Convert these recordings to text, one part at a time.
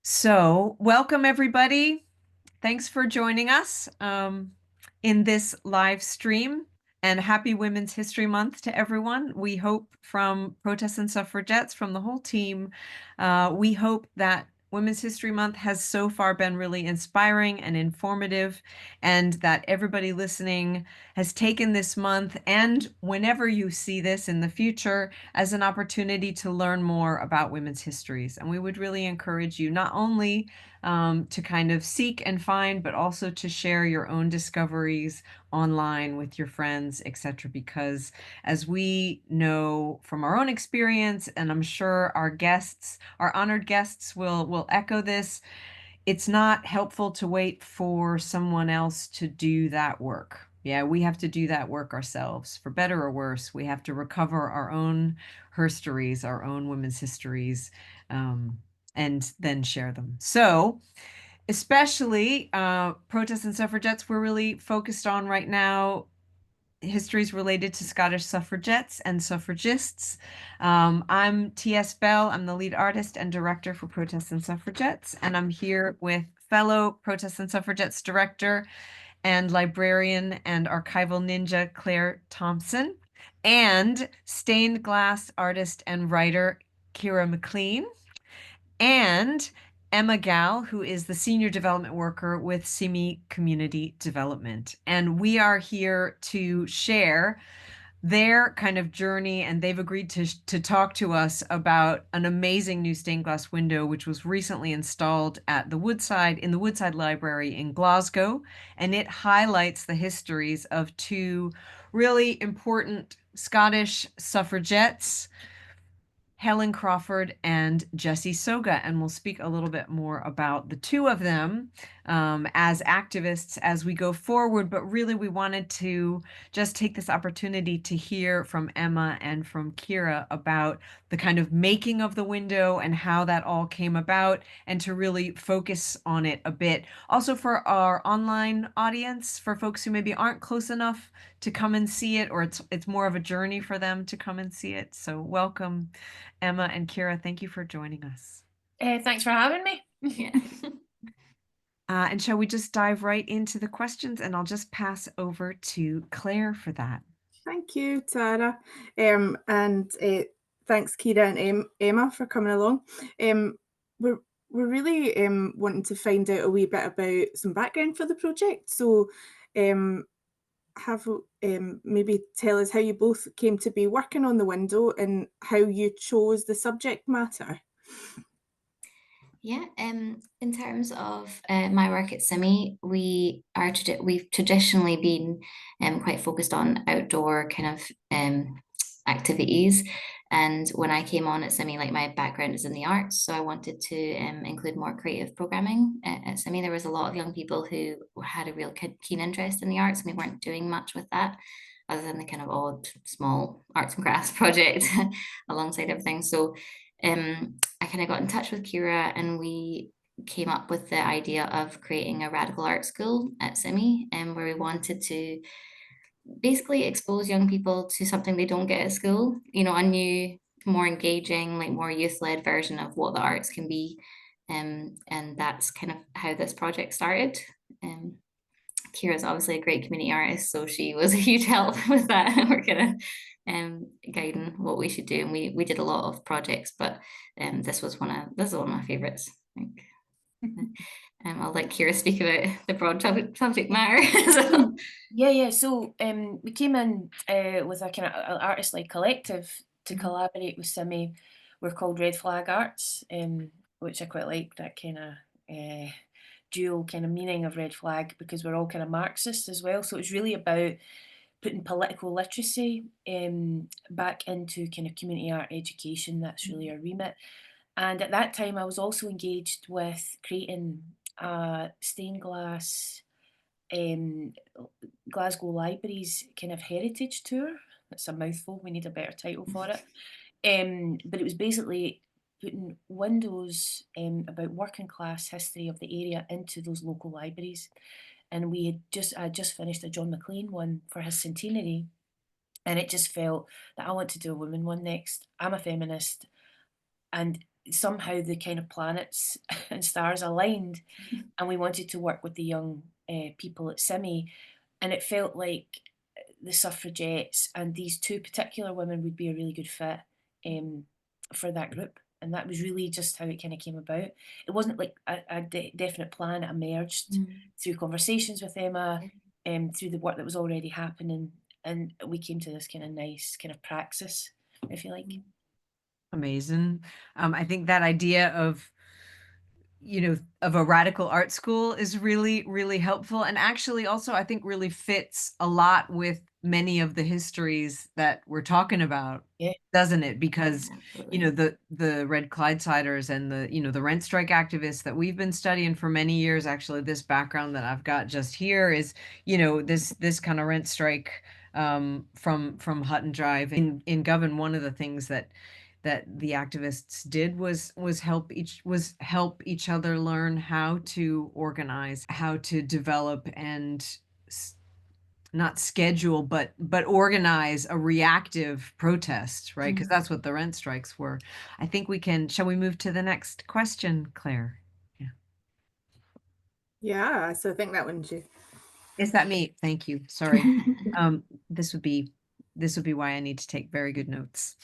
So, welcome everybody. Thanks for joining us in this live stream, and happy Women's History Month to everyone. We hope from Protests and Suffragettes, from the whole team, we hope that Women's History Month has so far been really inspiring and informative, and that everybody listening has taken this month and whenever you see this in the future as an opportunity to learn more about women's histories. And we would really encourage you not only to kind of seek and find, but also to share your own discoveries online with your friends, etc. Because as we know from our own experience, and I'm sure our guests, our honored guests will echo this, it's not helpful to wait for someone else to do that work. Yeah, we have to do that work ourselves, for better or worse. We have to recover our own herstories, our own women's histories, and then share them. So, especially protests and suffragettes, we're really focused on right now histories related to Scottish suffragettes and suffragists. I'm T.S. Bell. I'm the lead artist and director for Protests and Suffragettes, and I'm here with fellow Protests and Suffragettes director and librarian and archival ninja Clare Thompson, and stained glass artist and writer Keira McClean, and Emma Gall, who is the senior development worker with SiMY Community Development. And we are here to share their kind of journey, and they've agreed to talk to us about an amazing new stained glass window, which was recently installed at the Woodside, in the Woodside Library in Glasgow. And it highlights the histories of two really important Scottish suffragettes, Helen Crawfurd and Jessie Soga, and we'll speak a little bit more about the two of them as activists as we go forward. But really, we wanted to just take this opportunity to hear from Emma and from Keira about the kind of making of the window and how that all came about, and to really focus on it a bit. Also for our online audience, for folks who maybe aren't close enough to come and see it, or it's more of a journey for them to come and see it. So welcome, Emma and Keira. Thank you for joining us. Thanks for having me. Yeah. And shall we just dive right into the questions? And I'll just pass over to Clare for that. Thank you, Tara. And thanks, Keira and Emma, for coming along. We're really wanting to find out a wee bit about some background for the project. So maybe tell us how you both came to be working on the window and how you chose the subject matter. Yeah, in terms of my work at SiMY, we've traditionally been quite focused on outdoor kind of activities. And when I came on at SiMY, like my background is in the arts, so I wanted to include more creative programming at SiMY. There was a lot of young people who had a real keen interest in the arts, and we weren't doing much with that, other than the kind of odd small arts and crafts project alongside everything. So I kind of got in touch with Keira, and we came up with the idea of creating a radical art school at SiMY, and where we wanted to basically expose young people to something they don't get at school, you know, a new, more engaging, like more youth-led version of what the arts can be. And that's kind of how this project started. Keira's obviously a great community artist, so she was a huge help with that. We're kind of guiding what we should do, and we did a lot of projects, but this was one of my favorites. I think. I'll let Keira speak about the broad subject matter. So. Yeah. So we came in with a kind of artist-led collective to collaborate with SiMY. We're called Red Flag Arts, which I quite like, that kind of dual kind of meaning of red flag, because we're all kind of Marxists as well. So it's really about putting political literacy back into kind of community art education. That's really our remit. And at that time, I was also engaged with creating a stained glass Glasgow Libraries kind of heritage tour. That's a mouthful. We need a better title for it. But it was basically putting windows about working class history of the area into those local libraries. And I just finished a John McClean one for his centenary, and it just felt that I want to do a women one next. I'm a feminist, and somehow the kind of planets and stars aligned, and we wanted to work with the young people at SiMY, and it felt like the suffragettes and these two particular women would be a really good fit for that group. And that was really just how it kind of came about. It wasn't like a definite plan. It emerged through conversations with Emma, through the work that was already happening, and we came to this kind of nice kind of praxis, if you like. Amazing. I think that idea of, of a radical art school is really, really helpful. And actually also, I think really fits a lot with many of the histories that we're talking about, Yeah. doesn't it? Because, Absolutely. the Red Clydesiders and the rent strike activists that we've been studying for many years, actually, this background that I've got just here is, this kind of rent strike from Hutton Drive in Govan. One of the things that the activists did was help each other learn how to organize, how to develop and not schedule, but organize a reactive protest, right? Because that's what the rent strikes were. I think shall we move to the next question, Claire? Yeah, so I think that one's you. Is that me? Thank you. Sorry. This would be why I need to take very good notes.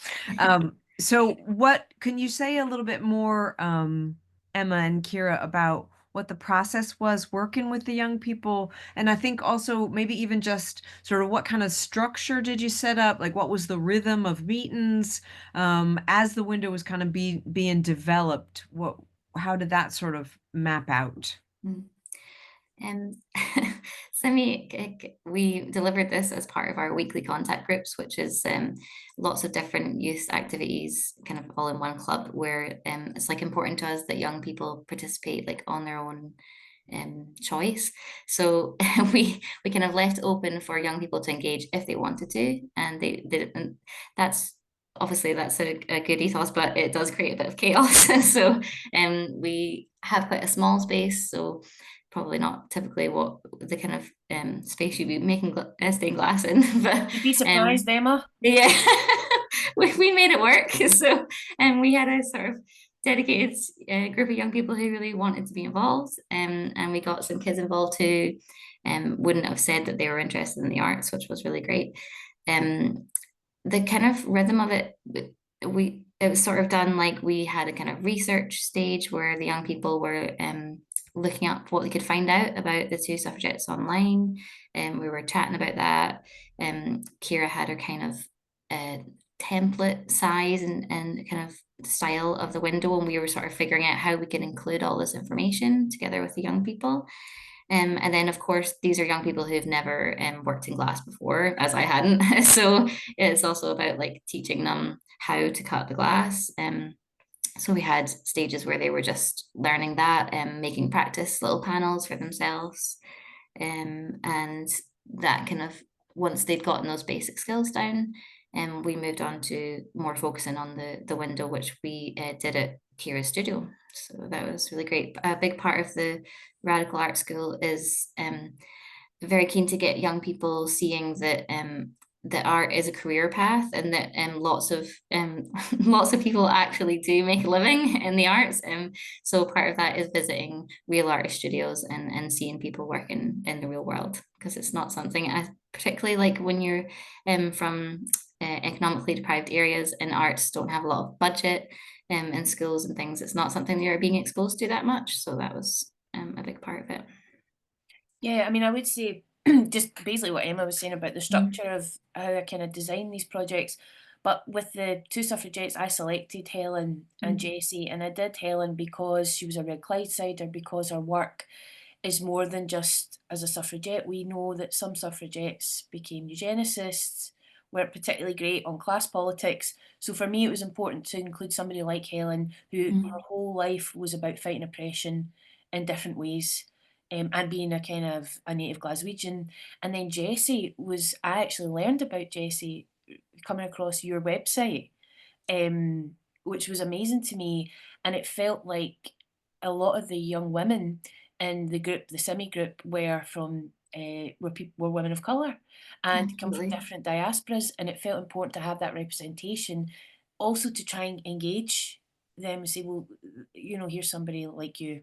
So what can you say a little bit more, Emma and Keira, about what the process was working with the young people? And I think also maybe even just sort of what kind of structure did you set up? Like what was the rhythm of meetings as the window was kind of being developed? How did that sort of map out? SiMY, we delivered this as part of our weekly contact groups, which is lots of different youth activities kind of all in one club, where it's like important to us that young people participate like on their own choice. So we kind of left open for young people to engage if they wanted to, and they didn't. That's obviously that's a good ethos, but it does create a bit of chaos. So we have quite a small space, so probably not typically what the kind of space you'd be making stained glass in. But You'd be surprised, Emma. yeah, we made it work. So we had a sort of dedicated group of young people who really wanted to be involved, and we got some kids involved who wouldn't have said that they were interested in the arts, which was really great. The kind of rhythm of it, it was sort of done like we had a kind of research stage where the young people were looking up what they could find out about the two suffragettes online, and we were chatting about that. Keira had her kind of template size and kind of style of the window, and we were sort of figuring out how we can include all this information together with the young people. And then, of course, these are young people who've never worked in glass before, as I hadn't. So it's also about like teaching them how to cut the glass. So we had stages where they were just learning that and making practice little panels for themselves. And that kind of, once they'd gotten those basic skills down, we moved on to more focusing on the window, which we did at Keira's studio. So that was really great. A big part of the Radical Art School is very keen to get young people seeing that that art is a career path, and that lots of people actually do make a living in the arts. So part of that is visiting real artist studios and seeing people working in the real world, because it's not something I particularly like when you're from economically deprived areas, and arts don't have a lot of budget in schools and things. It's not something you're being exposed to that much. So that was a big part of it. Yeah, I mean, I would say just basically what Emma was saying about the structure of how I kind of design these projects. But with the two suffragettes, I selected Helen and Jessie, and I did Helen because she was a Red Clydesider, because her work is more than just as a suffragette. We know that some suffragettes became eugenicists, weren't particularly great on class politics. So for me, it was important to include somebody like Helen, who her whole life was about fighting oppression in different ways. And being a kind of a native Glaswegian. And then Jessie was, I actually learned about Jessie coming across your website, which was amazing to me. And it felt like a lot of the young women in the group, the SiMY group, were from were women of colour and come from different diasporas, and it felt important to have that representation, also to try and engage them say, well, you know, here's somebody like you.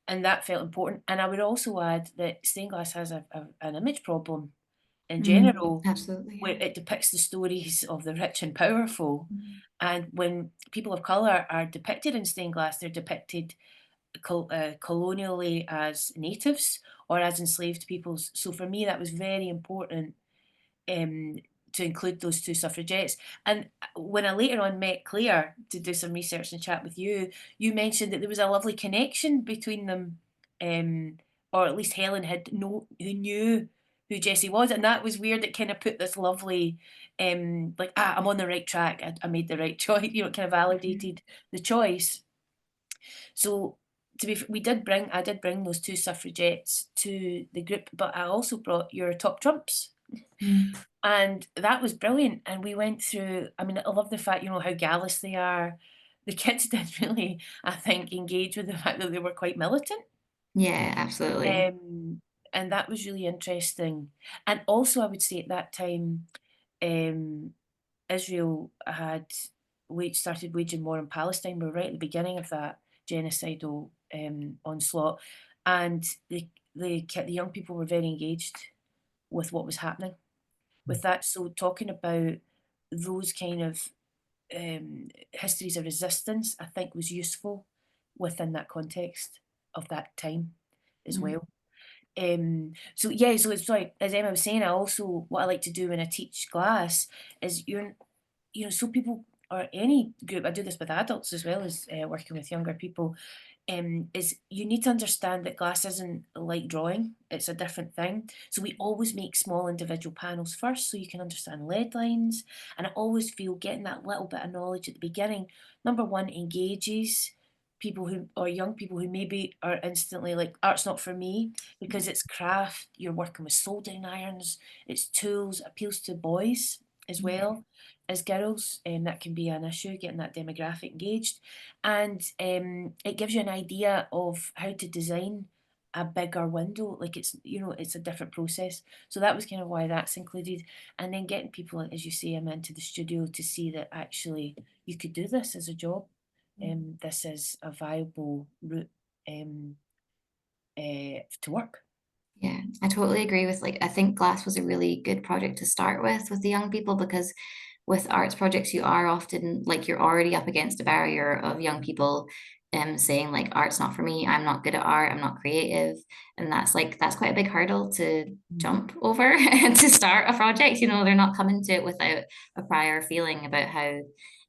And that felt important. And I would also add that stained glass has an image problem in general, Absolutely. where it depicts the stories of the rich and powerful. Mm. And when people of colour are depicted in stained glass, they're depicted colonially as natives or as enslaved peoples. So for me, that was very important to include those two suffragettes. And when I later on met Claire to do some research and chat with you, you mentioned that there was a lovely connection between them, or at least Helen who knew who Jessie was, and that was weird. It kind of put this lovely, like, I'm on the right track. I made the right choice. You know, it kind of validated the choice. So I did bring those two suffragettes to the group, but I also brought your top trumps. And that was brilliant. And we went through, I mean, I love the fact, you know, how gallus they are. The kids did really, I think, engage with the fact that they were quite militant. Yeah, absolutely. And that was really interesting. And also, I would say at that time, Israel had started waging war in Palestine. We were right at the beginning of that genocidal onslaught. And the young people were very engaged with what was happening with that. So talking about those kind of histories of resistance, I think was useful within that context of that time as well. So yeah, so it's like, as Emma was saying, what I like to do when I teach glass is you know, so people or any group, I do this with adults as well as working with younger people, is you need to understand that glass isn't like drawing, it's a different thing. So we always make small individual panels first so you can understand lead lines. And I always feel getting that little bit of knowledge at the beginning, number one, engages people or young people who maybe are instantly like, art's not for me, because it's craft, you're working with soldering irons, it's tools, appeals to boys as well as girls, and that can be an issue, getting that demographic engaged. And it gives you an idea of how to design a bigger window. Like, it's, you know, it's a different process. So that was kind of why that's included. And then getting people, as you say, into the studio to see that actually you could do this as a job. This is a viable route to work. Yeah, I totally agree with, like, I think glass was a really good project to start with the young people, because with arts projects you are often like, you're already up against a barrier of young people saying like, art's not for me, I'm not good at art, I'm not creative. And that's quite a big hurdle to jump over to start a project. You know, they're not coming to it without a prior feeling about how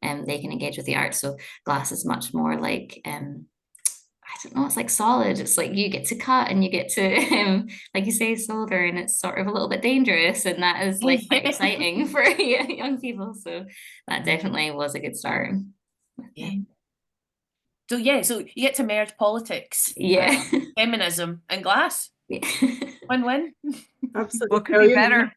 they can engage with the art. So glass is much more like I don't know, it's like solid. It's like you get to cut and you get to, like you say, solder, and it's sort of a little bit dangerous. And that is like quite exciting for young people. So that definitely was a good start. Yeah. So yeah, so you get to merge politics, Yeah. feminism, and glass. Yeah. Win-win. Absolutely. What could be better?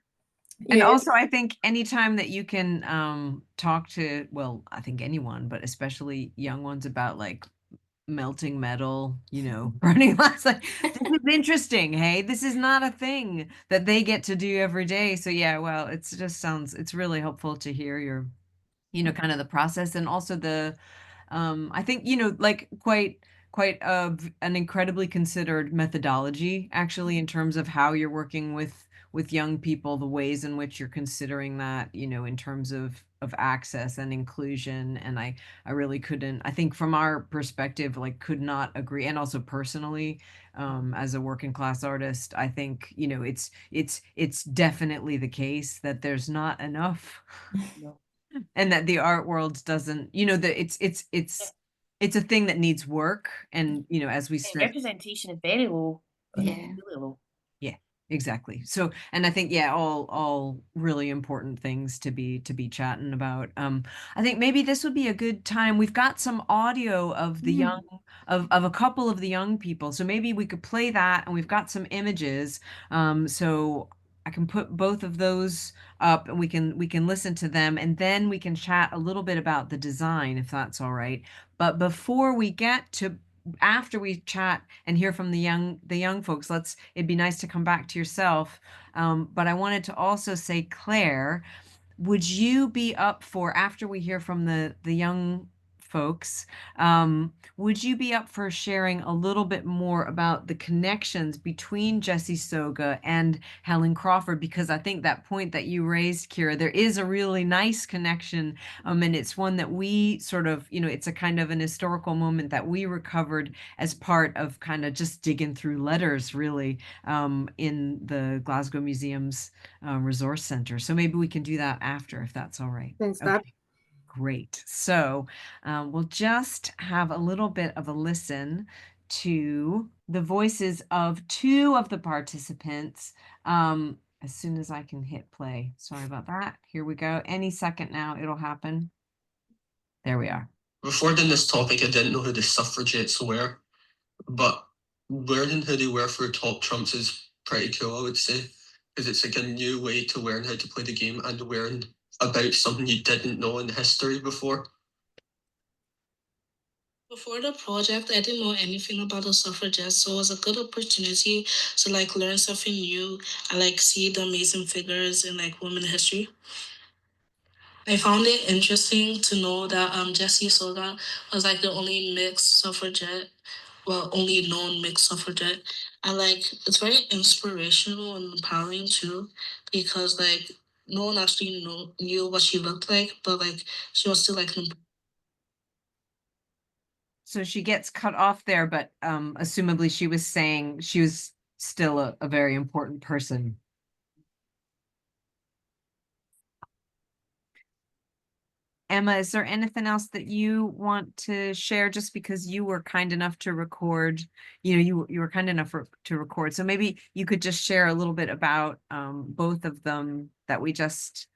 And Yeah. also, I think anytime that you can talk to, well, I think anyone, but especially young ones, about like melting metal, you know, burning glass, like, this is interesting. Hey, this is not a thing that they get to do every day. So yeah, well, it's really helpful to hear your, you know, kind of the process, and also I think, you know, like quite an incredibly considered methodology, actually, in terms of how you're working with young people, the ways in which you're considering that, you know, in terms of access and inclusion. And I really couldn't, I think from our perspective, like, could not agree. And also personally, as a working class artist, I think, you know, it's definitely the case that there's not enough. No. And that the art world doesn't, you know, that it's a thing that needs work. And, you know, as we said, Representation is very low. Yeah. Really low. yeah, exactly. So, and I think, yeah, all really important things to be chatting about. I think maybe this would be a good time. We've got some audio of the young, of a couple of the young people. So maybe we could play that, and we've got some images. So I can put both of those up, and we can listen to them, and then we can chat a little bit about the design, if that's all right. But before we get to, after we chat and hear from the young folks, it'd be nice to come back to yourself. But I wanted to also say, Claire, would you be up for, after we hear from the young folks. Would you be up for sharing a little bit more about the connections between Jessie Soga and Helen Crawford? Because I think that point that you raised, Keira, there is a really nice connection, and it's one that we sort of, it's a kind of an historical moment that we recovered as part of kind of just digging through letters, really, in the Glasgow Museum's Resource Center. So maybe we can do that after, if that's all right. Thanks, Dad. Great. So we'll just have a little bit of a listen to the voices of two of the participants as soon as I can hit play. Sorry about that. Here we go. Any second now, it'll happen. There we are. Before doing this topic, I didn't know who the suffragettes were, but learning who they were for top trumps is pretty cool, I would say, because it's like a new way to learn how to play the game and learn about something you didn't know in history before. Before the project, I didn't know anything about the suffragettes, so it was a good opportunity to like learn something new and like see the amazing figures in like women history. I found it interesting to know that Jessie Soga was like the only mixed suffragette, well, only known mixed suffragette, and like it's very inspirational and empowering too, because like no one actually knew what she looked like, but like she was still like So she gets cut off there, but assumably she was saying she was still a very important person. Emma, is there anything else that you want to share, just because you were kind enough to record, you were kind enough to record. So maybe you could just share a little bit about both of them that we just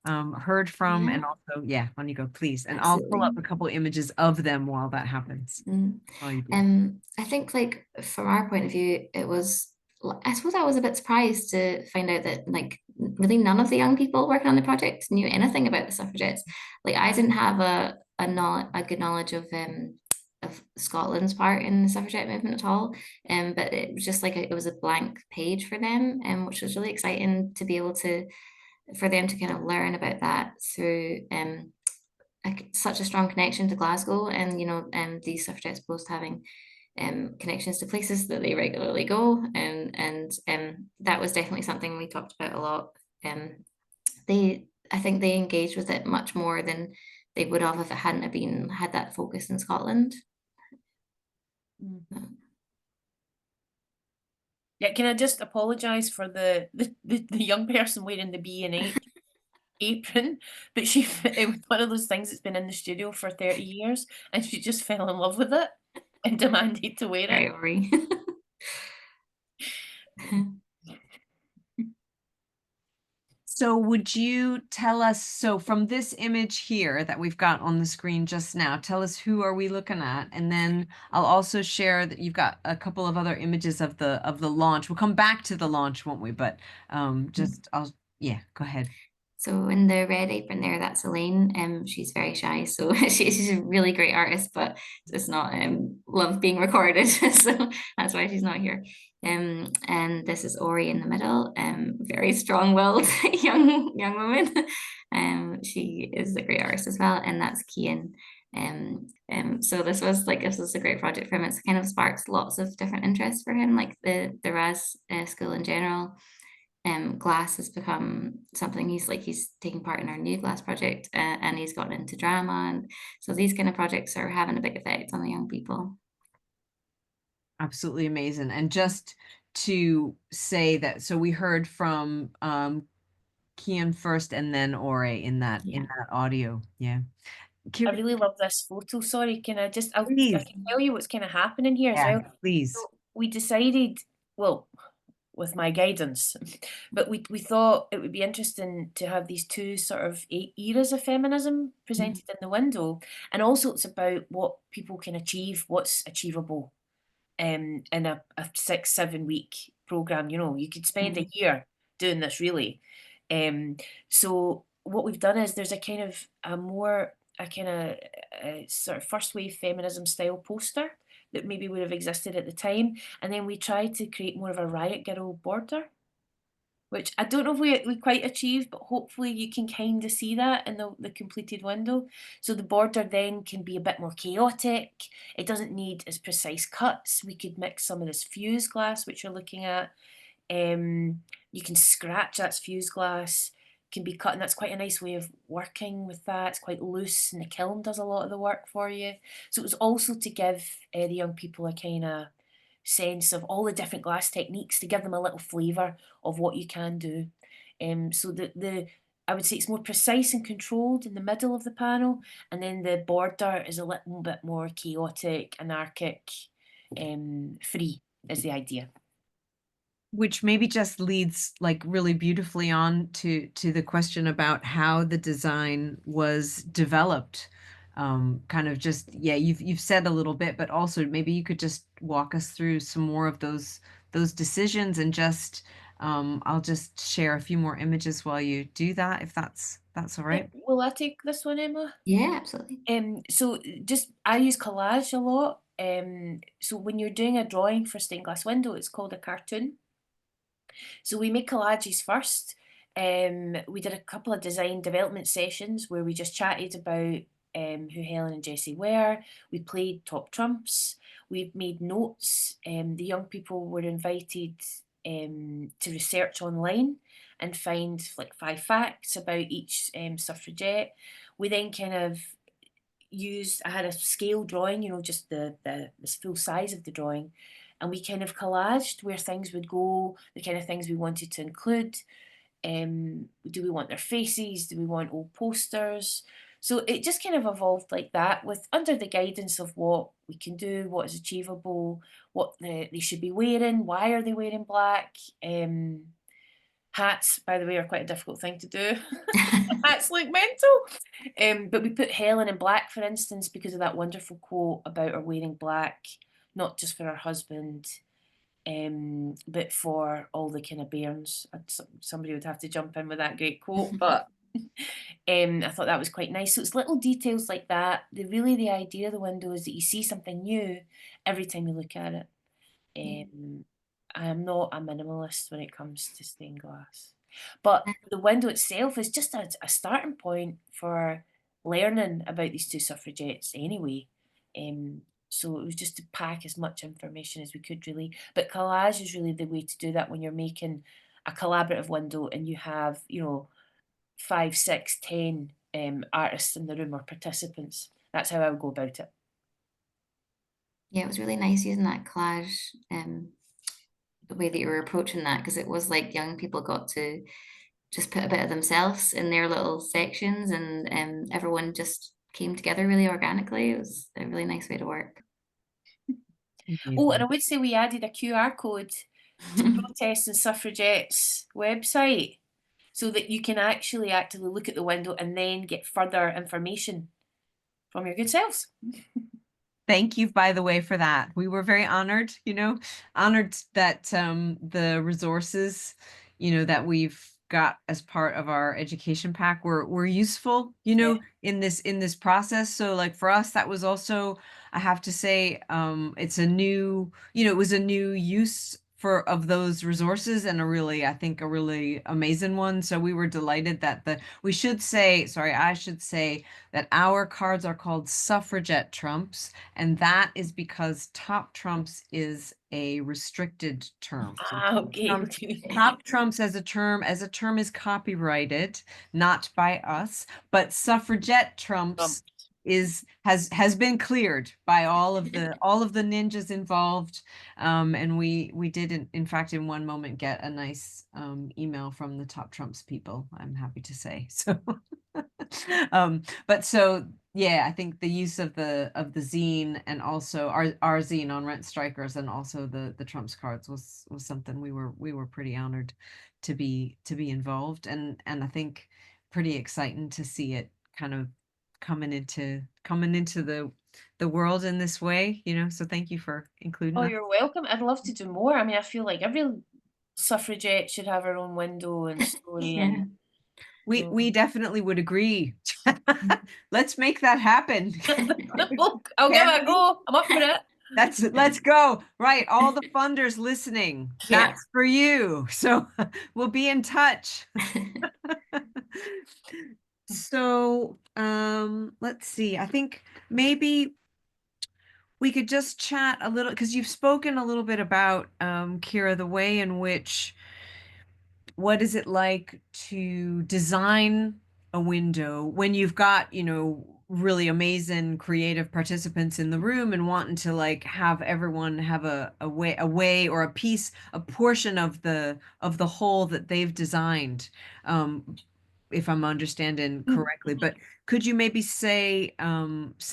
heard from, and also, why don't you go, please? And Absolutely. I'll pull up a couple images of them while that happens. While you do. I think like from our point of view, I suppose I was a bit surprised to find out that like really none of the young people working on the project knew anything about the suffragettes. Like I didn't have a good knowledge of Scotland's part in the suffragette movement at all. But it was just like it was a blank page for them, which was really exciting to be able for them to kind of learn about that through such a strong connection to Glasgow, and these suffragettes both having connections to places that they regularly go, and that was definitely something we talked about a lot. I think they engaged with it much more than they would have if it hadn't have had that focus in Scotland. Yeah, can I just apologise for the young person wearing the B&H apron, but it was one of those things that's been in the studio for 30 years, and she just fell in love with it and demanded to wear it. Sorry. So would you tell us, so from this image here that we've got on the screen just now, tell us who are we looking at? And then I'll also share that you've got a couple of other images of the launch. We'll come back to the launch, won't we? But go ahead. So in the red apron there, that's Elaine. She's very shy, so she's a really great artist, but does not love being recorded, so that's why she's not here. And this is Ori in the middle, very strong-willed young woman. She is a great artist as well, and that's Cian. So this was a great project for him. It's kind of sparked lots of different interests for him, like the RAS school in general. Glass has become something he's taking part in our new glass project, and he's gotten into drama, and so these kind of projects are having a big effect on the young people. Absolutely amazing. And just to say that, so we heard from Cian first and then Ori in that audio. Yeah. I really love this photo. Sorry, can I just I Please. can tell you what's kind of happening here as well. Please. So we decided, well, with my guidance, but we thought it would be interesting to have these two sort of eras of feminism presented in the window, and also it's about what people can achieve, what's achievable in a 6-7 week program. You could spend a year doing this really. So what we've done is there's a kind of sort of first wave feminism style poster that maybe would have existed at the time, and then we tried to create more of a riot girl border. which I don't know if we quite achieved, but hopefully you can kind of see that in the completed window. So the border then can be a bit more chaotic. It doesn't need as precise cuts. We could mix some of this fused glass, which you're looking at. You can scratch, that's fused glass, can be cut, and that's quite a nice way of working with that. It's quite loose, and the kiln does a lot of the work for you. So it was also to give the young people a kind of sense of all the different glass techniques, to give them a little flavour of what you can do. So I would say it's more precise and controlled in the middle of the panel, and then the border is a little bit more chaotic, anarchic, free is the idea. Which maybe just leads like really beautifully on to the question about how the design was developed. Kind of just, yeah, you've said a little bit, but also maybe you could just walk us through some more of those decisions, and just I'll just share a few more images while you do that, if that's all right. Will I take this one, Emma? Yeah, absolutely. So just I use collage a lot. So when you're doing a drawing for stained glass window, it's called a cartoon. So we make collages first. We did a couple of design development sessions where we just chatted about who Helen and Jessie were. We played top trumps. We've made notes. The young people were invited to research online and find like 5 facts about each suffragette. We then kind of I had a scale drawing, you know, just the full size of the drawing, and we kind of collaged where things would go, the kind of things we wanted to include. Do we want their faces? Do we want old posters? So it just kind of evolved like that, with under the guidance of what we can do, what is achievable, what they should be wearing, why are they wearing black. Hats, by the way, are quite a difficult thing to do. Hats look mental. But we put Helen in black, for instance, because of that wonderful quote about her wearing black, not just for her husband, but for all the kind of bairns. Somebody would have to jump in with that great quote, but I thought that was quite nice. So it's little details like that. The idea of the window is that you see something new every time you look at it. I am not a minimalist when it comes to stained glass. But the window itself is just a starting point for learning about these two suffragettes anyway. So it was just to pack as much information as we could, really. But collage is really the way to do that when you're making a collaborative window and you have, you know, 5, 6, 10 artists in the room or participants. That's how I would go about it. Yeah, it was really nice using that collage, the way that you were approaching that, because it was like young people got to just put a bit of themselves in their little sections, and everyone just came together really organically. It was a really nice way to work. Oh, and I would say we added a QR code to Protests and Suffragettes website, so that you can actually actively look at the window and then get further information from your good selves. Thank you, by the way, for that. We were very honored, honored that the resources, that we've got as part of our education pack were useful, Yeah. in this process. So like for us, that was also, I have to say, it's a new, it was a new use of those resources, and I think a really amazing one. So we were delighted that I should say that our cards are called suffragette trumps, and that is because top trumps is a restricted term. So Okay. top trumps as a term is copyrighted, not by us, but suffragette trumps has been cleared by all of the ninjas involved, and we did in fact in one moment get a nice email from the top trumps people, I'm happy to say. So but so yeah, I think the use of the zine, and also our zine on Rent Strikers, and also the trumps cards was something we were pretty honored to be involved, and I think pretty exciting to see it kind of coming into the world in this way, so thank you for including Oh, that. you're welcome. I'd love to do more. I mean, I feel like every suffragette should have her own window and story. Yeah. And We definitely would agree. Let's make that happen. I'll give it a go. I'm up for it. Let's go. Right. All the funders listening. Yeah. That's for you. So we'll be in touch. So let's see. I think maybe we could just chat a little, because you've spoken a little bit about, Keira, the way in which, what is it like to design a window when you've got, really amazing creative participants in the room and wanting to like have everyone have a way or a portion of the whole that they've designed, if I'm understanding correctly. But could you maybe say a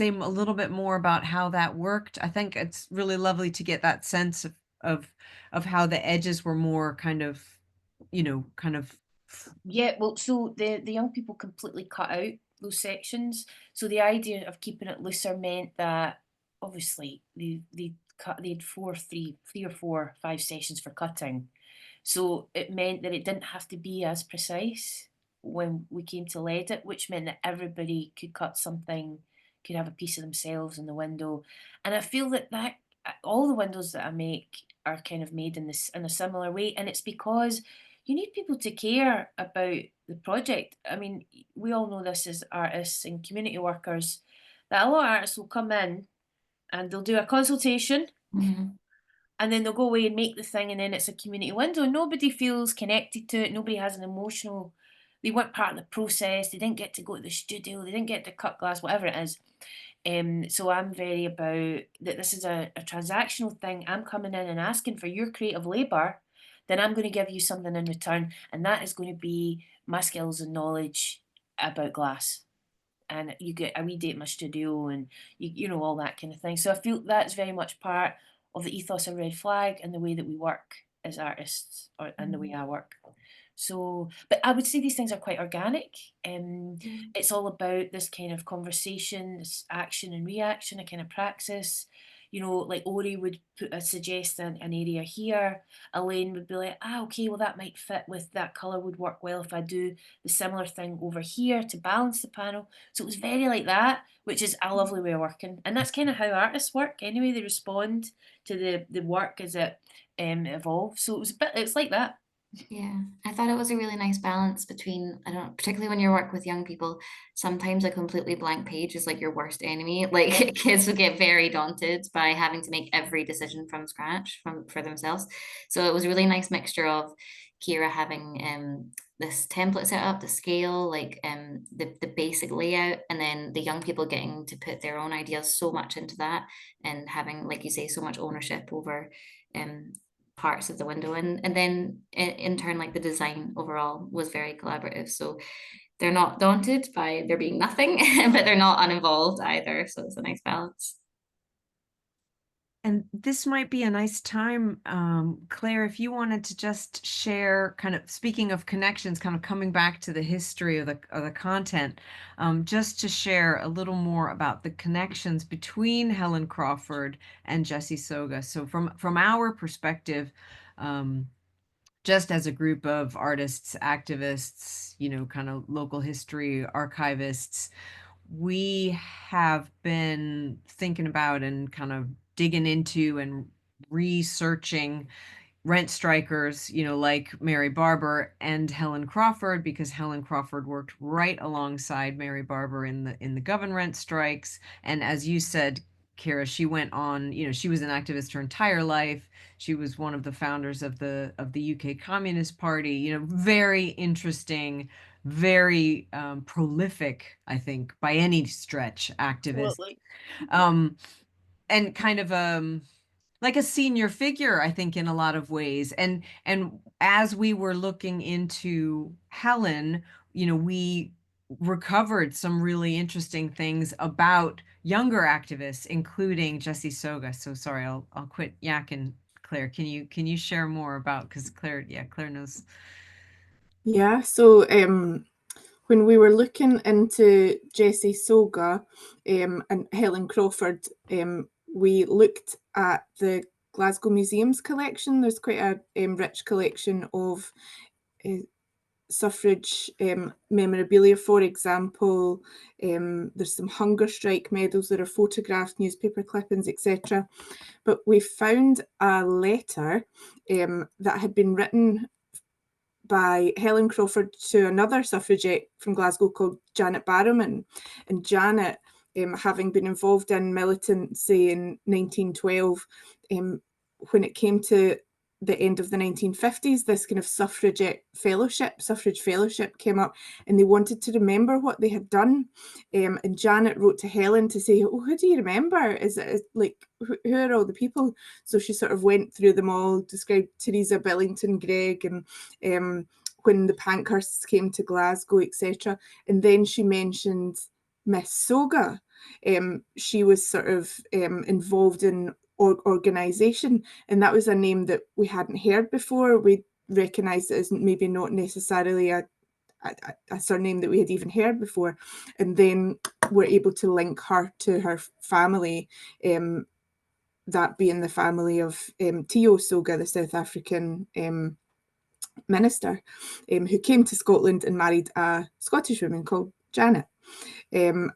little bit more about how that worked? I think it's really lovely to get that sense of how the edges were more kind of, Yeah, well, so the young people completely cut out those sections. So the idea of keeping it looser meant that obviously they had three or four, 5 sessions for cutting. So it meant that it didn't have to be as precise when we came to lead it, which meant that everybody could cut something, could have a piece of themselves in the window. And I feel that all the windows that I make are kind of made in a similar way, and it's because you need people to care about the project. I mean, we all know this as artists and community workers, that a lot of artists will come in and they'll do a consultation and then they'll go away and make the thing, and then it's a community window. Nobody feels connected to it. Nobody has an emotional, they weren't part of the process. They didn't get to go to the studio. They didn't get to cut glass, whatever it is. So I'm very about that this is a transactional thing. I'm coming in and asking for your creative labour, then I'm going to give you something in return, and that is going to be my skills and knowledge about glass. And you get a wee day at my studio, and you know all that kind of thing. So I feel that's very much part of the ethos of Red Flag and the way that we work as artists, and the way I work. So, but I would say these things are quite organic. It's all about this kind of conversation, this action and reaction, a kind of praxis. Like Ori would suggest an area here. Elaine would be like, okay, well that might fit with that colour, would work well if I do the similar thing over here to balance the panel. So it was very like that, which is a lovely way of working. And that's kind of how artists work anyway. They respond to the work as it evolves. So it's like that. Yeah, I thought it was a really nice balance between, I don't know, particularly when you work with young people, sometimes a completely blank page is like your worst enemy. Like kids would get very daunted by having to make every decision from scratch for themselves. So it was a really nice mixture of Keira having this template set up, the scale, like the basic layout, and then the young people getting to put their own ideas so much into that and having, like you say, so much ownership over parts of the window, and then in turn, like the design overall was very collaborative, so they're not daunted by there being nothing but they're not uninvolved either, so it's a nice balance. And this might be a nice time, Claire, if you wanted to just share, kind of speaking of connections, kind of coming back to the history of the content, just to share a little more about the connections between Helen Crawfurd and Jessie Soga. So from our perspective, just as a group of artists, activists, kind of local history archivists, we have been thinking about and kind of digging into and researching rent strikers, like Mary Barber and Helen Crawfurd, because Helen Crawfurd worked right alongside Mary Barber in the Govan rent strikes. And as you said, Keira, she went on, she was an activist her entire life. She was one of the founders of the UK Communist Party, very interesting, very prolific, I think, by any stretch, activist. And kind of like a senior figure, I think, in a lot of ways. And as we were looking into Helen, we recovered some really interesting things about younger activists, including Jessie Soga. So sorry, I'll quit yakking. Claire, can you share more about, because Claire knows. Yeah, so when we were looking into Jessie Soga and Helen Crawfurd, we looked at the Glasgow Museum's collection. There's quite a rich collection of suffrage memorabilia, for example. There's some hunger strike medals, there are photographs, newspaper clippings, etc. But we found a letter that had been written by Helen Crawfurd to another suffragette from Glasgow called Janet Barrowman. And Janet, having been involved in militancy in 1912, when it came to the end of the 1950s, this kind of suffrage fellowship came up, and they wanted to remember what they had done. And Janet wrote to Helen to say, oh, who do you remember? Is it like, who are all the people? So she sort of went through them all, described Teresa Billington Gregg, and when the Pankhursts came to Glasgow, etc. And then she mentioned Miss Soga. She was sort of involved in organisation, and that was a name that we hadn't heard before. We recognised it as maybe not necessarily a surname that we had even heard before, and then we're able to link her to her family, that being the family of Tio Soga, the South African minister, who came to Scotland and married a Scottish woman called Janet. And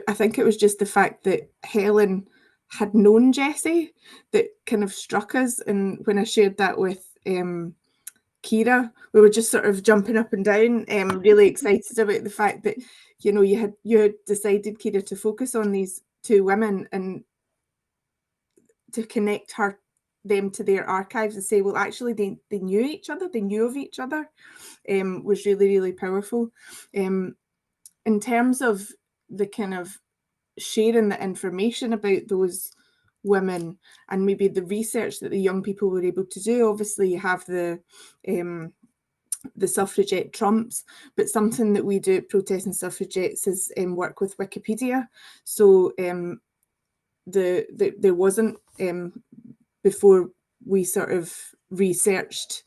I think it was just the fact that Helen had known Jessie that kind of struck us. And when I shared that with Keira, we were just sort of jumping up and down, really excited about the fact that, you know, you had decided, Keira, to focus on these two women and to connect them to their archives and say, well, actually they knew each other, they knew of each other, was really, really powerful. In terms of the kind of sharing the information about those women and maybe the research that the young people were able to do, obviously you have the suffragette trumps, but something that we do at Protests and Suffragettes is work with Wikipedia. So there wasn't, before we sort of researched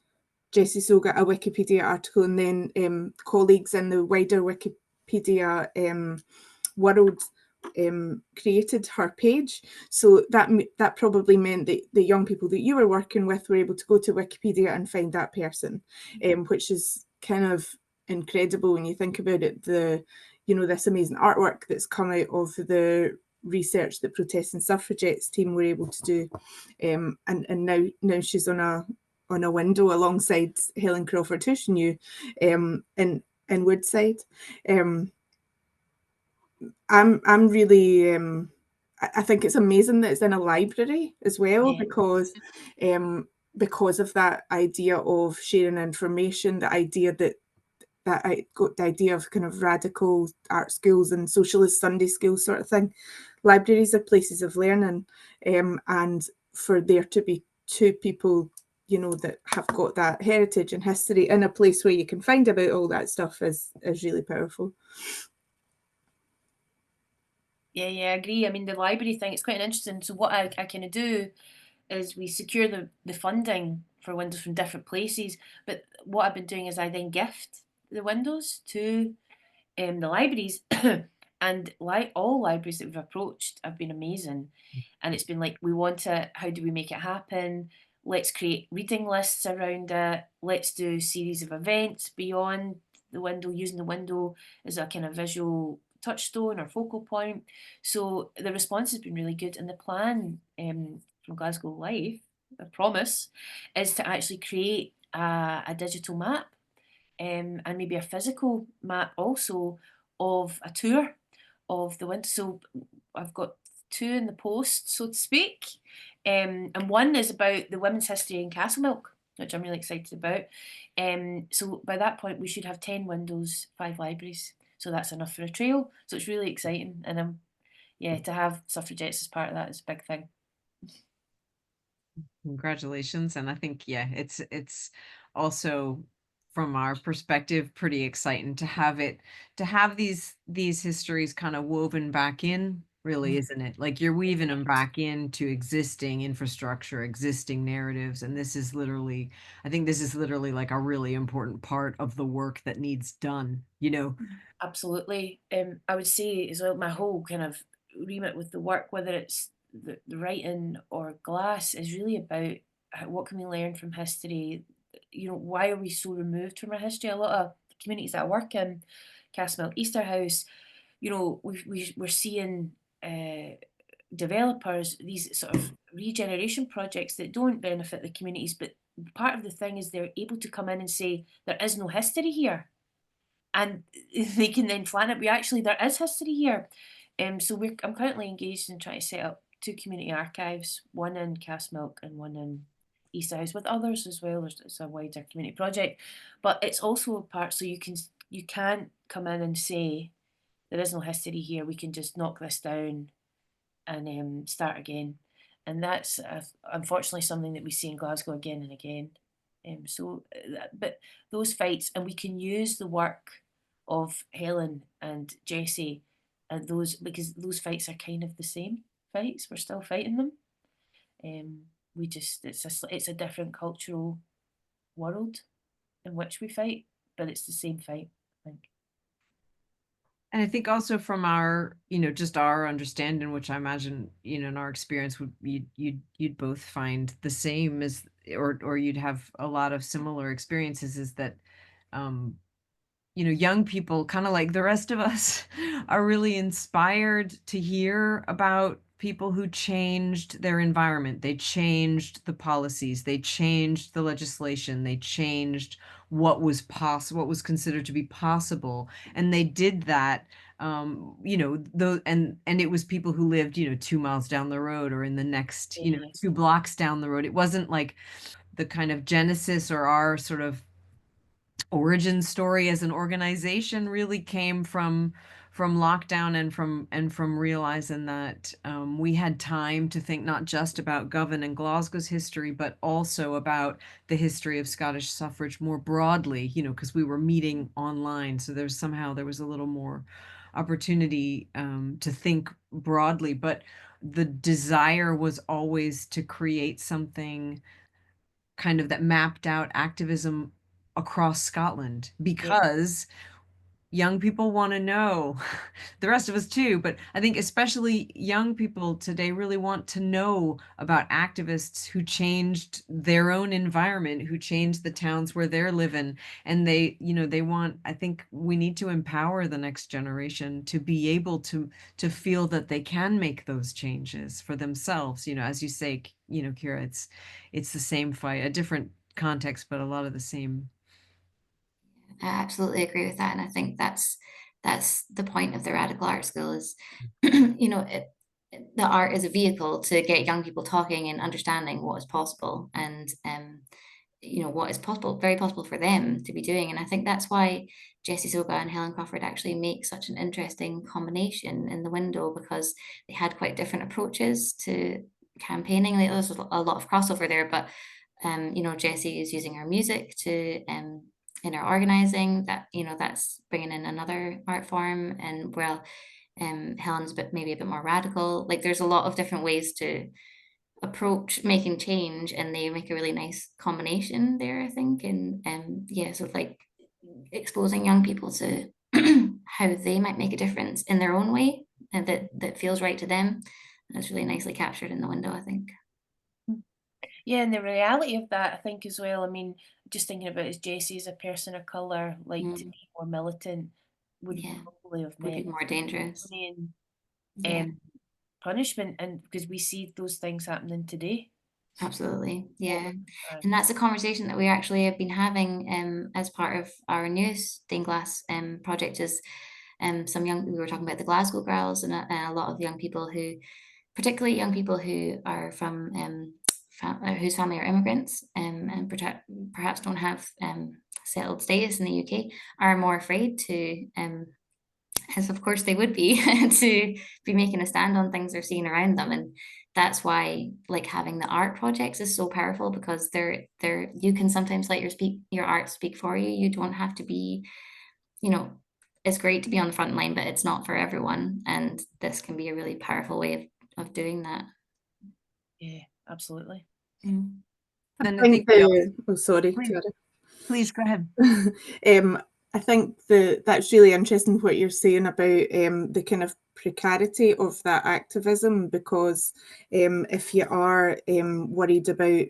Jessie Soga, a Wikipedia article, and then colleagues in the wider Wikipedia world created her page. So that probably meant that the young people that you were working with were able to go to Wikipedia and find that person, which is kind of incredible when you think about it. This amazing artwork that's come out of the research that Protests and Suffragettes team were able to do, and now she's on a window alongside Helen Crawfurd, who she knew, in Woodside. I'm really I think it's amazing that it's in a library as well, because of that idea of sharing information, the idea that I got the idea of kind of radical art schools and socialist Sunday schools sort of thing. Libraries are places of learning, and for there to be two people, that have got that heritage and history in a place where you can find about all that stuff is really powerful. Yeah, I agree. I mean, the library thing, it's quite interesting. So what I kind of do is we secure the funding for windows from different places. But what I've been doing is I then gift the windows to the libraries. And all libraries that we've approached have been amazing. And it's been like, we want it, how do we make it happen? Let's create reading lists around it. Let's do a series of events beyond the window, using the window as a kind of visual touchstone or focal point. So the response has been really good. And the plan from Glasgow Life, the promise, is to actually create a digital map, and maybe a physical map also, of a tour of the winter. So I've got two in the post, so to speak. And one is about the women's history in Castlemilk, which I'm really excited about. So by that point, we should have 10 windows, 5 libraries. So that's enough for a trail. So it's really exciting. And to have suffragettes as part of that is a big thing. Congratulations. And I think, it's also, from our perspective, pretty exciting to have these histories kind of woven back in, really, isn't it? Like, you're weaving them back into existing infrastructure, existing narratives. And I think this is literally like a really important part of the work that needs done, Absolutely. I would say as well, my whole kind of remit with the work, whether it's the writing or glass, is really about what can we learn from history why are we so removed from our history? A lot of communities that I work in, Castlemilk, Easterhouse, we're seeing developers, these sort of regeneration projects that don't benefit the communities, but part of the thing is they're able to come in and say there is no history here, and they can then flatten it. There is history here. So I'm currently engaged in trying to set up 2 community archives, one in Castlemilk and one in Easterhouse, with others as well. It's a wider community project, but it's also a part so you can't come in and say there is no history here. We can just knock this down and start again. And that's unfortunately something that we see in Glasgow again and again. But those fights, and we can use the work of Helen and Jessie and those, because those fights are kind of the same fights. We're still fighting them. It's a different cultural world in which we fight, but it's the same fight, I think. And I think also from our, just our understanding, which I imagine, in our experience, you'd both find the same as, or you'd have a lot of similar experiences, is that, young people, kind of like the rest of us, are really inspired to hear about people who changed their environment. They changed the policies, they changed the legislation, they changed what was possible, what was considered to be possible. And they did that, and it was people who lived, 2 miles down the road or in the next, 2 blocks down the road. It wasn't like the kind of genesis or our sort of origin story as an organization really came from lockdown and from realizing that we had time to think not just about Govan and Glasgow's history, but also about the history of Scottish suffrage more broadly, because we were meeting online. So there was a little more opportunity to think broadly, but the desire was always to create something kind of that mapped out activism across Scotland, because young people want to know, the rest of us too, but I think especially young people today really want to know about activists who changed their own environment, who changed the towns where they're living. And I think we need to empower the next generation to be able to feel that they can make those changes for themselves. As you say, Keira, it's the same fight, a different context, but a lot of the same. I absolutely agree with that, and I think that's the point of the Radical Art School is, the art is a vehicle to get young people talking and understanding what is possible, and what is possible, very possible for them to be doing. And I think that's why Jessie Soga and Helen Crawfurd actually make such an interesting combination in the window, because they had quite different approaches to campaigning. There's a lot of crossover there, but Jessie is using her music to in our organizing, that's bringing in another art form, and Helen's maybe a bit more radical. Like, there's a lot of different ways to approach making change, and they make a really nice combination there, I think. And so like exposing young people to how they might make a difference in their own way, and that feels right to them. That's really nicely captured in the window, I think. Yeah, and the reality of that, I think, as well, I mean, just thinking about as Jessie as a person of colour, like to be more militant would probably have Would be meant more dangerous. Punishment, and because we see those things happening today. Absolutely, yeah. And that's a conversation that we actually have been having as part of our newest stained glass project. Is we were talking about the Glasgow girls, and a lot of young people particularly young people who are from whose family are immigrants and perhaps don't have settled status in the UK, are more afraid to, as of course they would be, to be making a stand on things they're seeing around them. And that's why, like, having the art projects is so powerful, because you can sometimes let your art speak for you. You don't have to be, it's great to be on the front line, but it's not for everyone. And this can be a really powerful way of doing that. Yeah, absolutely. I think sorry, please go ahead. I think that's really interesting what you're saying about the kind of precarity of that activism, because if you are worried about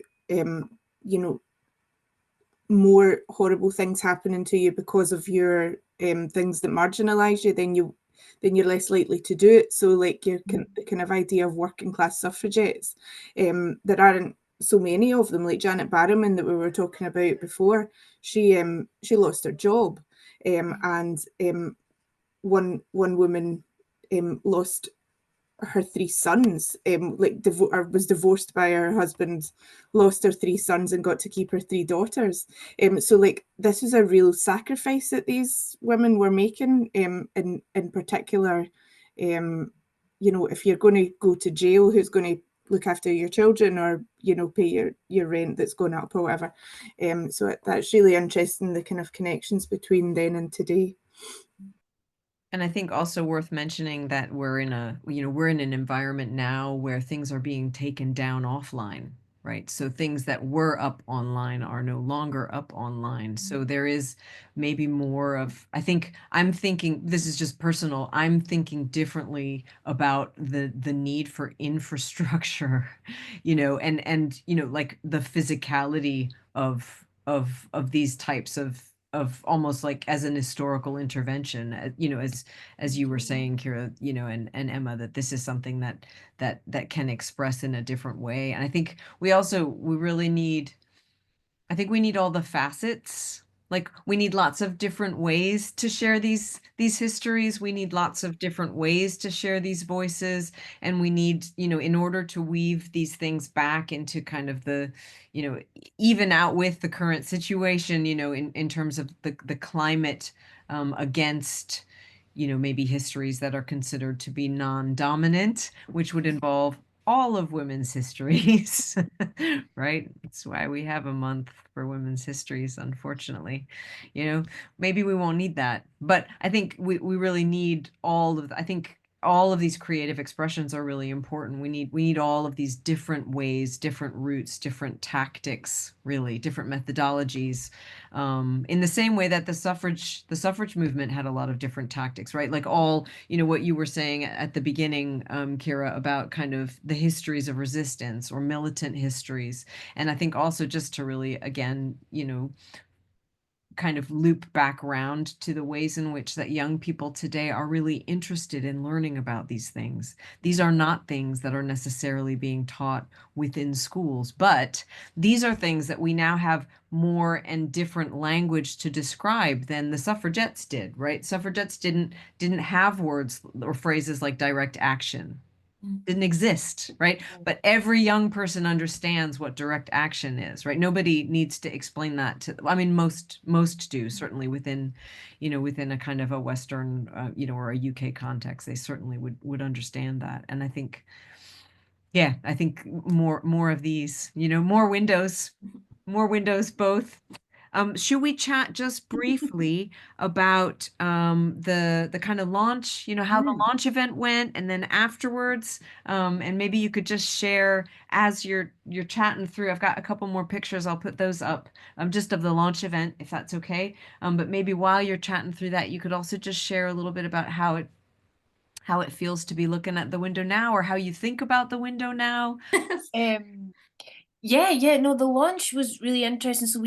more horrible things happening to you because of your things that marginalise you, then you're less likely to do it. So like the kind of idea of working class suffragettes, there aren't so many of them. Like Janet Barrowman that we were talking about before, she lost her job, and one woman lost her 3 sons, or was divorced by her husband, lost her 3 sons and got to keep her 3 daughters. So like this is a real sacrifice that these women were making, in particular. You know, if you're going to go to jail, who's going to look after your children, or, you know, pay your rent that's going up or whatever. So that's really interesting, the kind of connections between then and today. And I think also worth mentioning that we're in an environment now where things are being taken down offline, right? So things that were up online are no longer up online. So there is maybe more of, I think I'm thinking, this is just personal, I'm thinking differently about the need for infrastructure, you know, and you know, like the physicality of these types of almost like as an historical intervention, you know, as you were saying, Keira, you know, and Emma, that this is something that can express in a different way. And I think we really need, I think we need all the facets. Like we need lots of different ways to share these histories. We need lots of different ways to share these voices. And we need, you know, in order to weave these things back into kind of the, you know, even out with the current situation, you know, in terms of the climate against, you know, maybe histories that are considered to be non-dominant, which would involve all of women's histories, right? That's why we have a month for women's histories, unfortunately. You know, maybe we won't need that, but I think we really need I think all of these creative expressions are really important. We need all of these different ways, different routes, different tactics, really different methodologies. In the same way that the suffrage movement had a lot of different tactics, right? Like all, you know, what you were saying at the beginning, Keira, about kind of the histories of resistance or militant histories. And I think also just to really, again, you know, kind of loop back around to the ways in which that young people today are really interested in learning about these things. These are not things that are necessarily being taught within schools, but these are things that we now have more and different language to describe than the suffragettes did, right? Suffragettes didn't have words or phrases like direct action. Didn't exist, right? But every young person understands what direct action is, right? Nobody needs to explain that to, I mean, most do, certainly within, you know, within a kind of a Western, you know, or a UK context, they certainly would understand that. And I think, yeah, I think more of these, you know, more windows both. Should we chat just briefly about the kind of launch, you know, how the launch event went, and then afterwards, and maybe you could just share as you're chatting through. I've got a couple more pictures. I'll put those up, just of the launch event, if that's okay. But maybe while you're chatting through that, you could also just share a little bit about how it feels to be looking at the window now, or how you think about the window now. Yeah, no, the launch was really interesting. So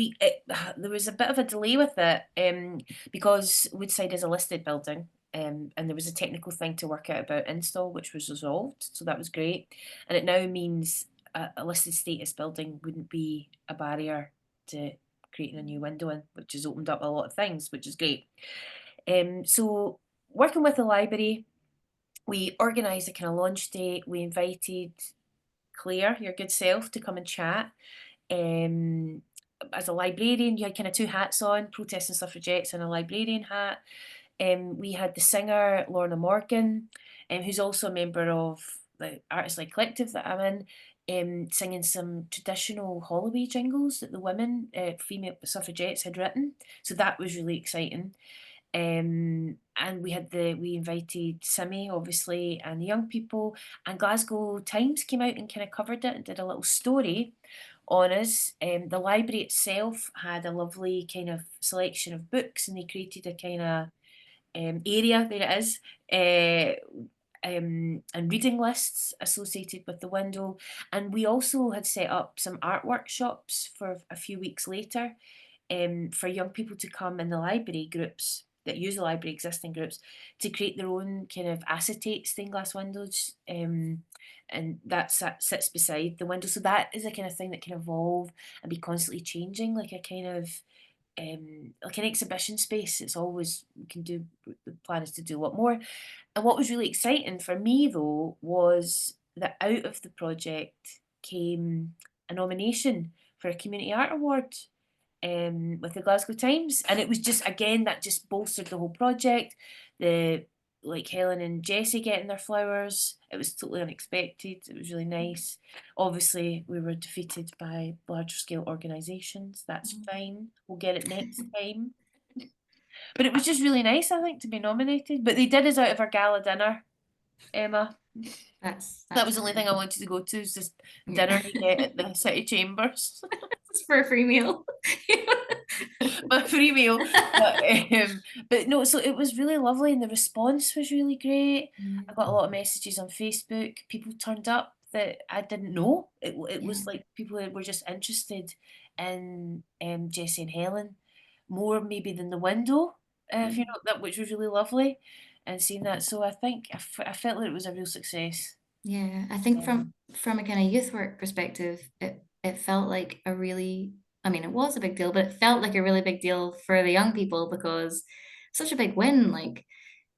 there was a bit of a delay with it, because Woodside is a listed building, and there was a technical thing to work out about install, which was resolved. So that was great, and it now means a listed status building wouldn't be a barrier to creating a new window in, which has opened up a lot of things, which is great. So working with the library, we organised a kind of launch date. We invited Claire, your good self, to come and chat. As a librarian, you had kind of 2 hats on, Protests and Suffragettes and a librarian hat. We had the singer Lorna Morgan, who's also a member of the Artists Like Collective that I'm in, singing some traditional Holloway jingles that the women, female suffragettes, had written. So that was really exciting. And we invited SiMY, obviously, and the young people, and Glasgow Times came out and kind of covered it and did a little story on us. The library itself had a lovely kind of selection of books, and they created a kind of area, there it is, and reading lists associated with the window. And we also had set up some art workshops for a few weeks later, for young people to come in the library groups that use the library, existing groups, to create their own kind of acetate stained glass windows, and that sits beside the window. So that is a kind of thing that can evolve and be constantly changing, like a kind of like an exhibition space. It's always, we can do, the plan is to do a lot more. And what was really exciting for me though was that out of the project came a nomination for a Community Art Award with the Glasgow Times, and it was just, again, that just bolstered the whole project. The, like, Helen and Jessie getting their flowers, it was totally unexpected. It was really nice. Obviously we were defeated by larger scale organisations. That's fine, we'll get it next time. But it was just really nice, I think, to be nominated. But they did us out of our gala dinner, Emma. That was the only thing I wanted to go to, is this dinner you get at the City Chambers. It's for a free meal. A free meal. But no, so it was really lovely, and the response was really great. I got a lot of messages on Facebook. People turned up that I didn't know. It was like people that were just interested in Jessie and Helen more maybe than the window, if you know that, which was really lovely, and seeing that. So I think I felt like it was a real success. Yeah, I think from a kind of youth work perspective, it felt like a really, I mean, it was a big deal, but it felt like a really big deal for the young people, because such a big win. Like,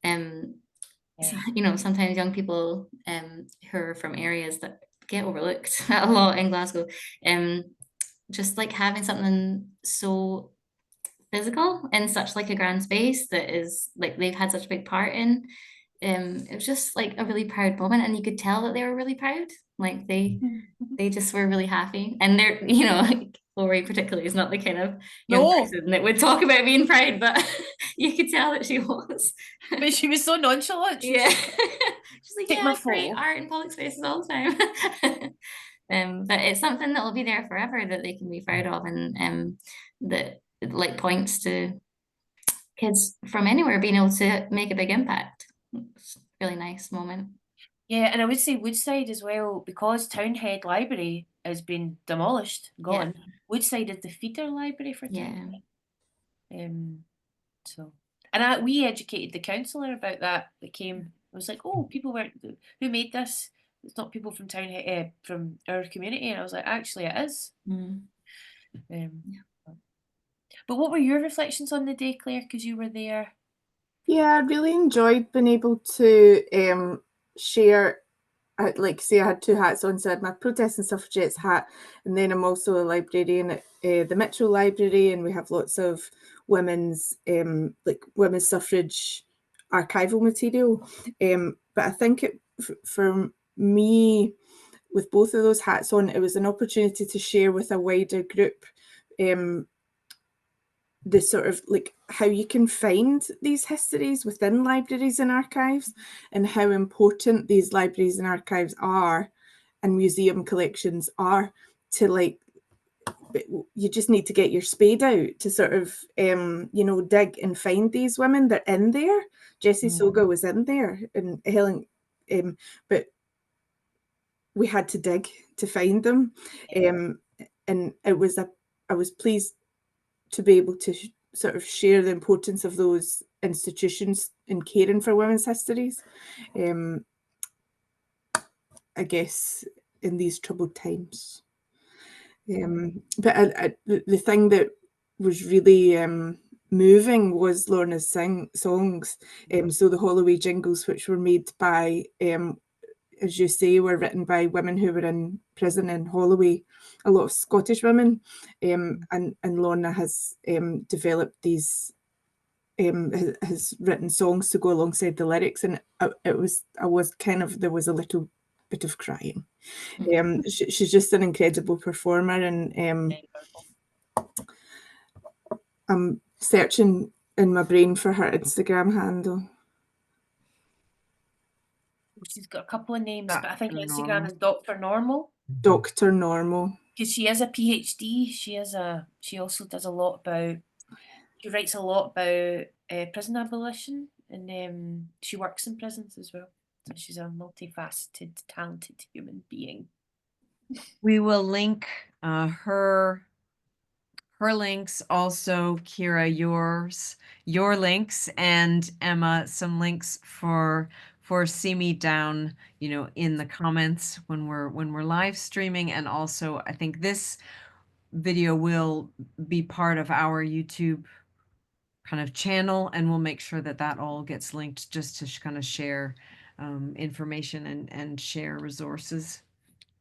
you know, sometimes young people who are from areas that get overlooked a lot in Glasgow, just like having something so physical in such like a grand space that is like they've had such a big part in. It was just like a really proud moment, and you could tell that they were really proud. Like they just were really happy, and they're, you know, like Laurie particularly is not the kind of young person that would talk about being proud, but you could tell that she was. But she was so nonchalant. Yeah, she's like, Take yeah, my I create photo. art in public spaces all the time. But it's something that will be there forever that they can be proud of, and that like points to kids from anywhere being able to make a big impact. It's a really nice moment. Yeah, and I would say Woodside as well, because Townhead Library has been demolished, gone. Yeah. Woodside is the feeder library for Yeah. Townhead. So, and we educated the councillor about that. That came. I was like, oh, people were, who made this? It's not people from Townhead, from our community. And I was like, actually, it is. But what were your reflections on the day, Claire? Because you were there. Yeah, I really enjoyed being able to share. Like say, I had two hats on, so I had my Protests and Suffragettes hat, and then I'm also a librarian at the Metro Library, and we have lots of women's women's suffrage archival material. But I think for me, with both of those hats on, it was an opportunity to share with a wider group the sort of like how you can find these histories within libraries and archives, and how important these libraries and archives are, and museum collections are, to like, you just need to get your spade out to sort of you know, dig and find these women. They're in there. Jessie Soga was in there, and Helen, but we had to dig to find them, and I was pleased to be able to sort of share the importance of those institutions in caring for women's histories, I guess, in these troubled times. But the thing that was really moving was Lorna's songs. So the Holloway jingles, which were made by, as you say, were written by women who were in prison in Holloway, a lot of Scottish women, and Lorna has developed these, has written songs to go alongside the lyrics, and there was a little bit of crying. She's just an incredible performer, and I'm searching in my brain for her Instagram handle. She's got a couple of names, but I think Instagram is Dr. Normal. Dr. Normal. Because she has a PhD. She also does a lot about, she writes a lot about prison abolition, and she works in prisons as well. So she's a multifaceted, talented human being. We will link her her links, also Keira, your links, and Emma, some links for SiMY down, in the comments when we're live streaming. And also, I think this video will be part of our YouTube kind of channel, and we'll make sure that all gets linked, just to kind of share information and share resources.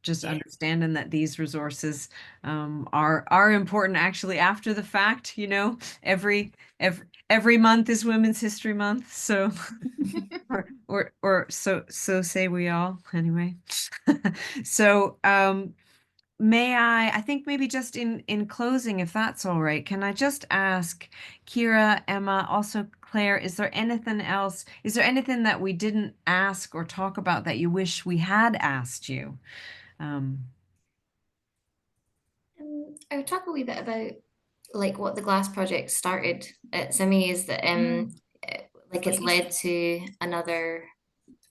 Just understanding that these resources are important actually after the fact. Every month is Women's History Month, so or so say we all anyway. So may I think maybe just in closing, if that's all right, can I just ask Keira, Emma, also Claire, is there anything else? Is there anything that we didn't ask or talk about that you wish we had asked you? I would talk a wee bit about like what the Glass project started at SiMY, is that like it's led to another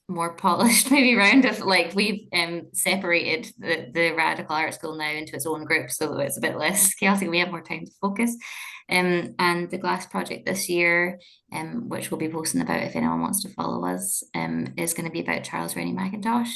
more polished maybe round of like we've separated the radical art school now into its own group, so it's a bit less chaotic. We have more time to focus. And the Glass project this year, which we'll be posting about if anyone wants to follow us, is going to be about Charles Rennie Mackintosh.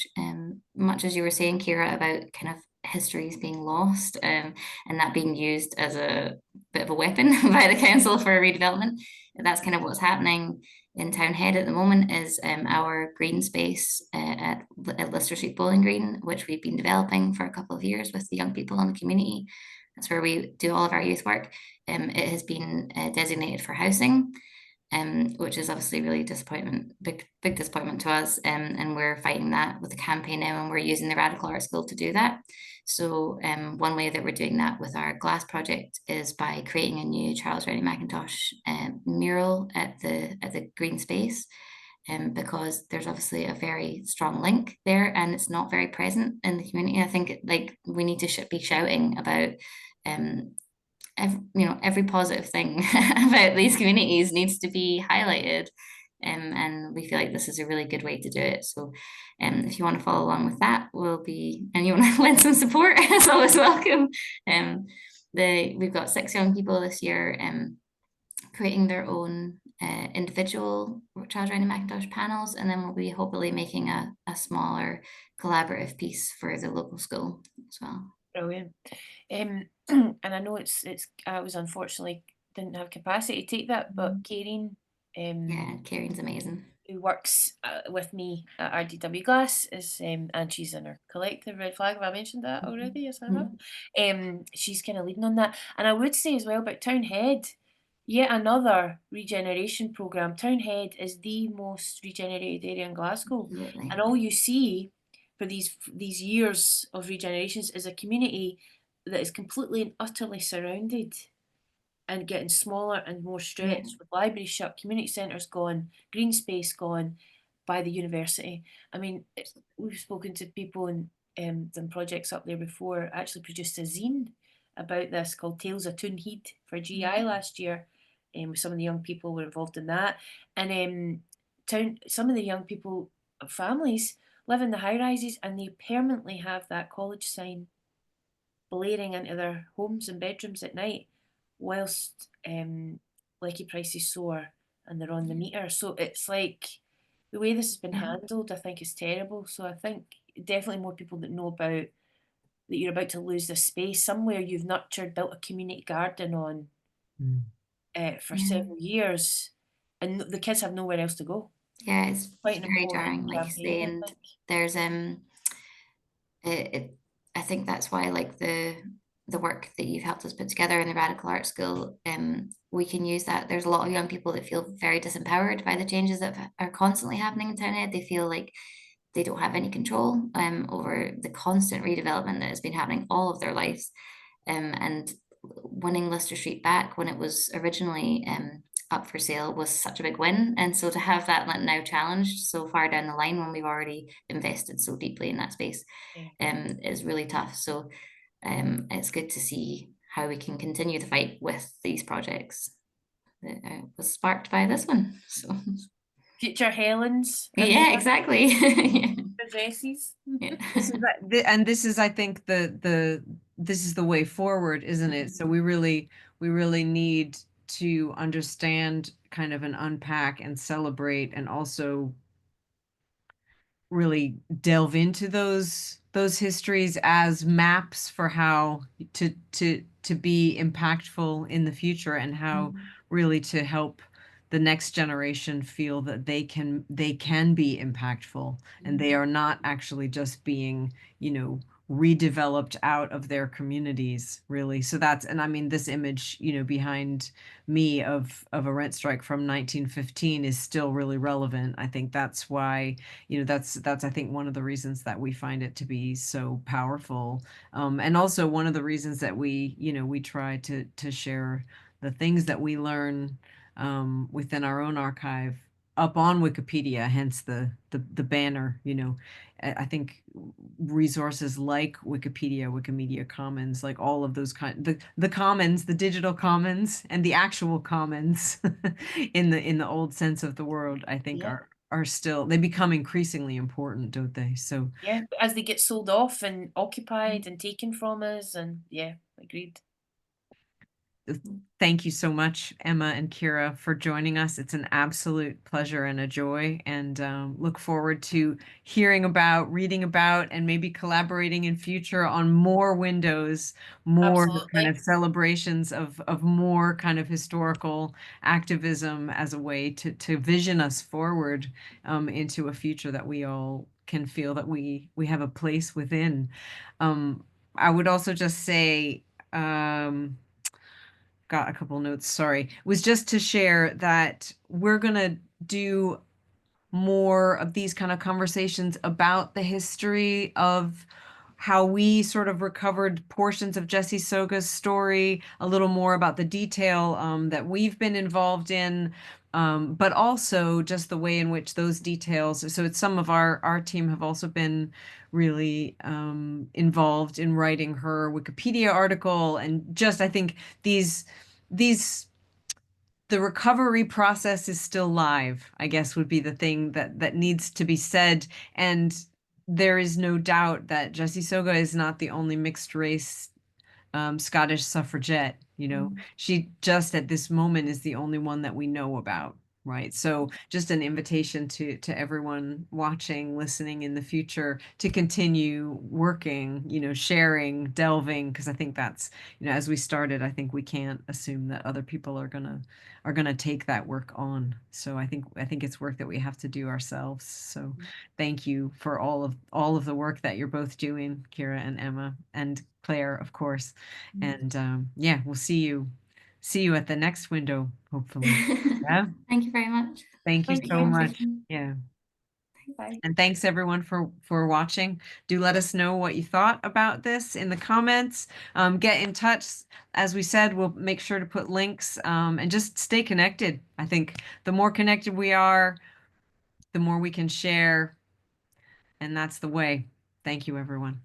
Much as you were saying, Keira, about kind of histories being lost, and that being used as a bit of a weapon by the council for redevelopment. That's kind of what's happening in Townhead at the moment, is our green space at Lister Street Bowling Green, which we've been developing for a couple of years with the young people in the community. That's where we do all of our youth work. It has been designated for housing, which is obviously really big disappointment to us. And we're fighting that with the campaign now, and we're using the Radical Art School to do that. So one way that we're doing that with our Glass project is by creating a new Charles Rennie Mackintosh mural at the green space, because there's obviously a very strong link there, and it's not very present in the community. I think we need to be shouting about every positive thing about these communities needs to be highlighted. And we feel like this is a really good way to do it. So if you want to follow along with that, and you want to lend some support, it's always welcome. We've got 6 young people this year creating their own individual Charles Rennie Mackintosh panels, and then we'll be hopefully making a smaller collaborative piece for the local school as well. Brilliant. And I know I was unfortunately didn't have capacity to take that, but Keira, Keira's amazing, who works with me at RDW Glass, is and she's in her collective Red Flag. Have I mentioned that already? Yes, I have. She's kind of leading on that. And I would say as well about Townhead, yet another regeneration programme. Townhead is the most regenerated area in Glasgow. Absolutely. And all you see for these years of regenerations is a community that is completely and utterly surrounded and getting smaller and more stretched, with libraries shut, community centres gone, green space gone by the university. I mean, we've spoken to people and done projects up there before. Actually produced a zine about this called Tales of Townhead for GI last year, and some of the young people were involved in that. And some of the young people, families, live in the high rises, and they permanently have that college sign blaring into their homes and bedrooms at night, whilst lecky prices soar and they're on the meter. So it's like the way this has been handled, I think, is terrible. So I think definitely more people that know about that you're about to lose this space somewhere you've nurtured, built a community garden on for several years, and the kids have nowhere else to go. Yeah, it's Quite very jarring, like you say, and there's I think that's why, like, the work that you've helped us put together in the Radical Art School, we can use that. There's a lot of young people that feel very disempowered by the changes that are constantly happening in Townhead. They feel like they don't have any control over the constant redevelopment that has been happening all of their lives. And winning Lister Street back when it was originally up for sale was such a big win. And so to have that now challenged so far down the line when we've already invested so deeply in that space is really tough. So it's good to see how we can continue the fight with these projects that was sparked by this one. So future Helens. Yeah, exactly. Jessie's. Yeah. This is, I think, the this is the way forward, isn't it? So we really need to understand kind of and unpack and celebrate, and also really delve into those histories as maps for how to be impactful in the future, and how really to help the next generation feel that they can be impactful, and they are not actually just being, you know, redeveloped out of their communities, really. So that's, and I mean, this image, you know, behind me of a rent strike from 1915 is still really relevant. I think that's why, you know, that's I think one of the reasons that we find it to be so powerful, and also one of the reasons that we, you know, we try to share the things that we learn within our own archive up on Wikipedia, hence the banner, you know. I think resources like Wikimedia Commons, like all of those the commons, the digital commons and the actual commons in the old sense of the word, I think are still, they become increasingly important, don't they? So yeah, as they get sold off and occupied and taken from us, and yeah, agreed. thank you so much, Emma and Keira, for joining us. It's an absolute pleasure and a joy, and look forward to hearing about, reading about, and maybe collaborating in future on more windows, more kind Absolutely. of celebrations of more kind of historical activism as a way to vision us forward into a future that we all can feel that we have a place within. I would also just say, got a couple notes, sorry, was just to share that we're gonna do more of these kind of conversations about the history of how we sort of recovered portions of Jessie Soga's story, a little more about the detail that we've been involved in, but also just the way in which those details, so it's some of our team have also been really involved in writing her Wikipedia article, and just I think these the recovery process is still live, I guess would be the thing that needs to be said. And there is no doubt that Jessie Soga is not the only mixed race Scottish suffragette. You know, she just at this moment is the only one that we know about. Right. So just an invitation to everyone watching, listening in the future to continue working, you know, sharing, delving, because I think that's, you know, as we started, I think we can't assume that other people are gonna take that work on. So I think it's work that we have to do ourselves. So thank you for all of the work that you're both doing, Keira and Emma, and Claire, of course. And yeah, we'll see you at the next window, hopefully. Yeah. Thank you very much. Thank you Thank so you. much. Yeah. Bye. And thanks everyone for watching. Do let us know what you thought about this in the comments. Get in touch. As we said, we'll make sure to put links, and just stay connected. I think the more connected we are, the more we can share. And that's the way. Thank you, everyone.